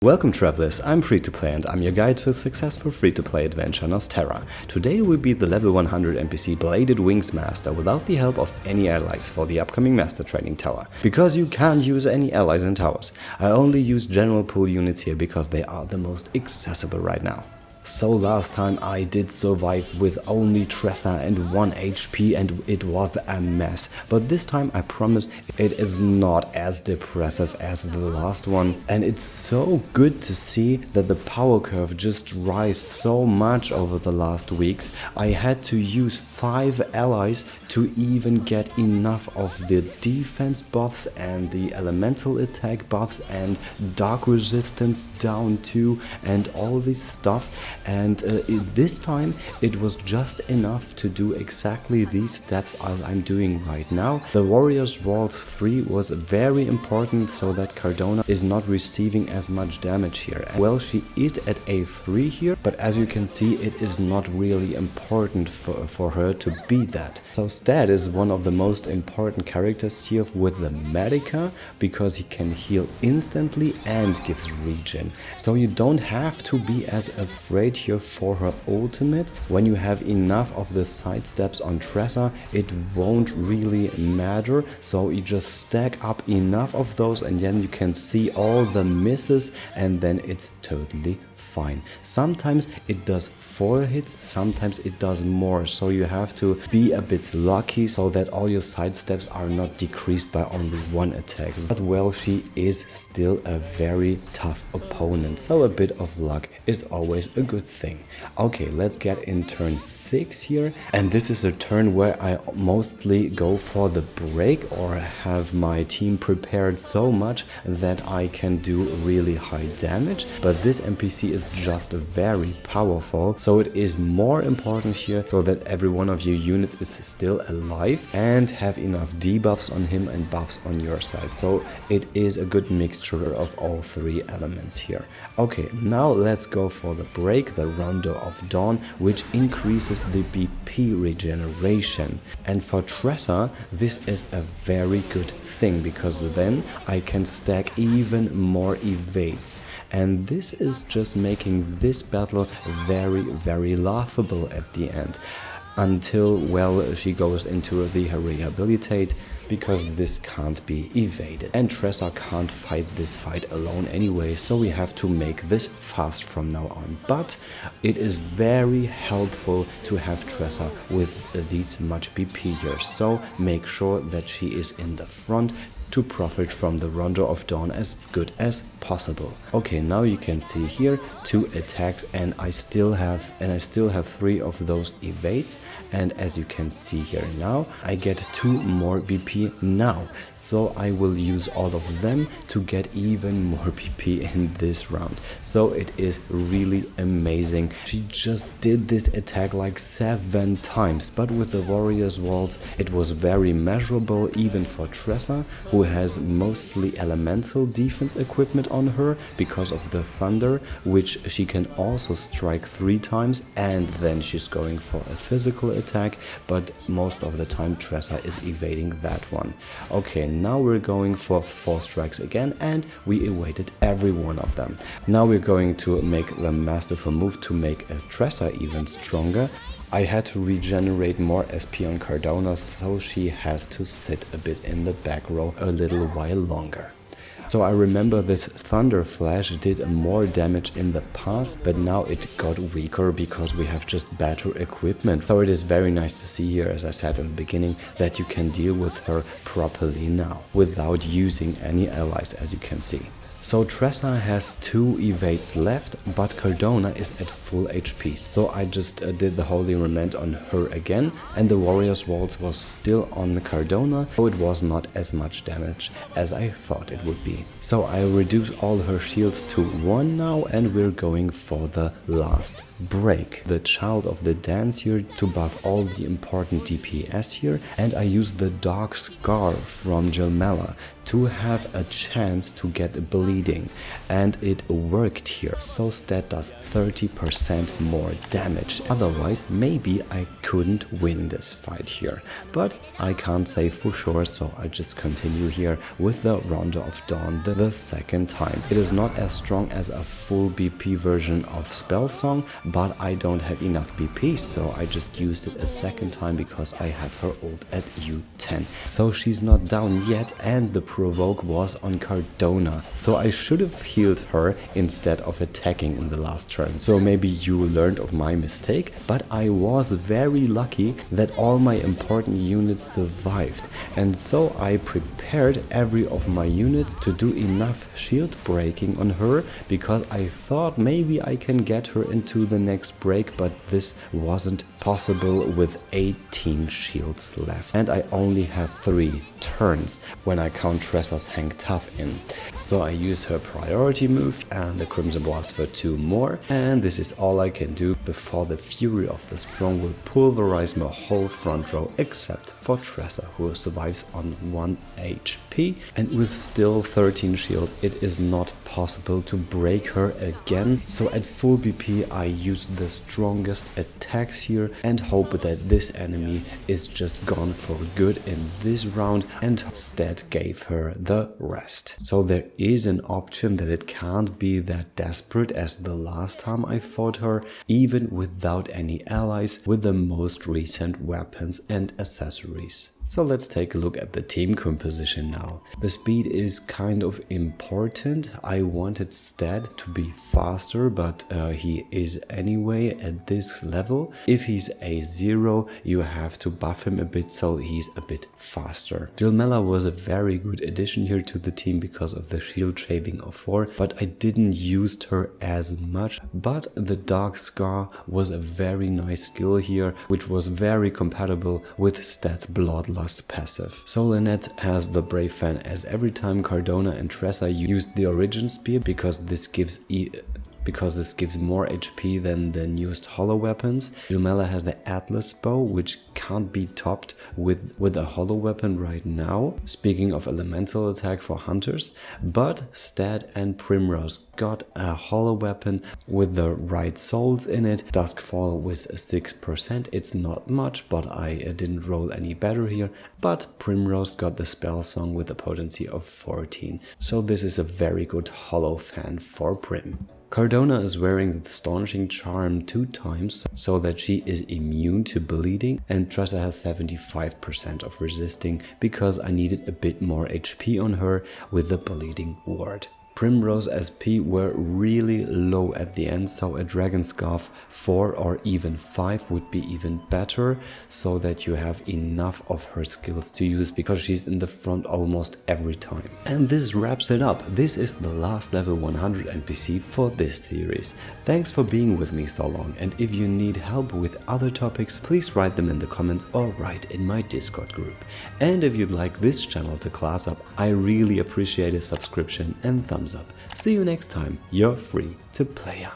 Welcome travelers, I'm Free2Play and I'm your guide to a successful free-to-play adventure on Ostera. Today we beat the level 100 NPC Bladed Wings Master without the help of any allies for the upcoming Master Training Tower. Because you can't use any allies in towers, I only use general pool units here because they are the most accessible right now. So last time I did survive with only Tressa and 1 HP and it was a mess. But this time I promise it is not as depressive as the last one. And it's so good to see that the power curve just rised so much over the last weeks. I had to use 5 allies to even get enough of the defense buffs and the elemental attack buffs and dark resistance down too and all this stuff. And this time it was just enough to do exactly these steps I'm doing right now. The Warrior's Waltz 3 was very important so that Cardona is not receiving as much damage here. Well, she is at A3 here, but as you can see it is not really important for her to be that. So Stad is one of the most important characters here with the Medica because he can heal instantly and gives regen. So you don't have to be as afraid here for her ultimate. When you have enough of the side steps on Tressa, it won't really matter. So you just stack up enough of those and then you can see all the misses and then it's totally fine. Sometimes it does 4 hits, sometimes it does more, so you have to be a bit lucky so that all your side steps are not decreased by only 1 attack. But well, she is still a very tough opponent, so a bit of luck is always a good thing. Okay, let's get in turn 6 here, and this is a turn where I mostly go for the break or have my team prepared so much that I can do really high damage, but this NPC is just very powerful, so it is more important here so that every one of your units is still alive and have enough debuffs on him and buffs on your side. So it is a good mixture of all 3 elements here. Okay, now let's go for the break, the Rondo of Dawn, which increases the BP regeneration. And for Tressa, this is a very good thing because then I can stack even more evades. And this is just making this battle very laughable at the end. Until, well, she goes into the rehabilitate, because this can't be evaded. And Tressa can't fight this fight alone anyway, so we have to make this fast from now on. But it is very helpful to have Tressa with these much BP here, so make sure that she is in the front to profit from the Rondo of Dawn as good as possible. Okay, now you can see here 2 attacks and I still have 3 of those evades, and as you can see here now I get 2 more BP now, so I will use all of them to get even more BP in this round. So it is really amazing. She just did this attack like 7 times, but with the Warrior's Waltz it was very measurable even for Tressa, who has mostly elemental defense equipment on her because of the thunder, which she can also strike 3 times and then she's going for a physical attack, but most of the time Tressa is evading that one. Okay, now we're going for 4 strikes again and we evaded every one of them. Now we're going to make the masterful move to make Tressa even stronger. I had to regenerate more SP on Cardona, so she has to sit a bit in the back row a little while longer. So I remember this Thunder Flash did more damage in the past, but now it got weaker because we have just better equipment. So it is very nice to see here, as I said in the beginning, that you can deal with her properly now without using any allies, as you can see. So Tressa has 2 evades left, but Cardona is at full HP, so I just did the Holy Remand on her again, and the Warrior's Waltz was still on Cardona, so it was not as much damage as I thought it would be. So I reduced all her shields to 1 now, and we're going for the last break. The Child of the Dance here to buff all the important DPS here, and I use the Dark Scar from Jelmela to have a chance to get bleeding, and it worked here. So Stat does 30% more damage. Otherwise, maybe I couldn't win this fight here, but I can't say for sure, so I just continue here with the Rondo of Dawn the second time. It is not as strong as a full BP version of Spell Song, but I don't have enough BP, so I just used it a second time because I have her ult at U10. So she's not down yet, and the provoke was on Cardona, so I should have healed her instead of attacking in the last turn. So maybe you learned of my mistake, but I was very lucky that all my important units survived, and so I prepared every of my units to do enough shield breaking on her, because I thought maybe I can get her into the next break, but this wasn't possible with 18 shields left, and I only have 3 turns when I count Tressa's Hang Tough in. So I use her priority move and the Crimson Blast for 2 more, and this is all I can do before the Fury of the Strong will pulverize my whole front row except for Tressa, who survives on 1 HP, and with still 13 shield it is not possible to break her again. So at full BP I use the strongest attacks here and hope that this enemy is just gone for good in this round, and Stat gave her the rest. So there is an option that it can't be that desperate as the last time I fought her, even without any allies, with the most recent weapons and accessories. So let's take a look at the team composition now. The speed is kind of important. I wanted Stat to be faster, but he is anyway at this level. If he's A0, you have to buff him a bit so he's a bit faster. Jilmela was a very good addition here to the team because of the shield shaving of 4, but I didn't use her as much. But the Dark Scar was a very nice skill here, which was very compatible with Stat's Bloodlust passive. So Lynette has the Brave Fan, as every time Cardona and Tressa used the Origin Spear, because this gives more HP than the newest holo weapons. Jilmela has the Atlas Bow, which can't be topped with a holo weapon right now, speaking of elemental attack for hunters. But Stat and Primrose got a holo weapon with the right souls in it. Duskfall with 6%, it's not much, but I didn't roll any better here. But Primrose got the Spell Song with a potency of 14, so this is a very good holo fan for Prim. Cardona is wearing the Staunching Charm 2 times so that she is immune to bleeding, and Tressa has 75% of resisting because I needed a bit more HP on her with the bleeding ward. Primrose SP were really low at the end, so a Dragon Scarf 4 or even 5 would be even better, so that you have enough of her skills to use, because she's in the front almost every time. And this wraps it up. This is the last level 100 NPC for this series. Thanks for being with me so long, and if you need help with other topics, please write them in the comments or write in my Discord group. And if you'd like this channel to class up, I really appreciate a subscription and thumbs up. See you next time. You're free to play.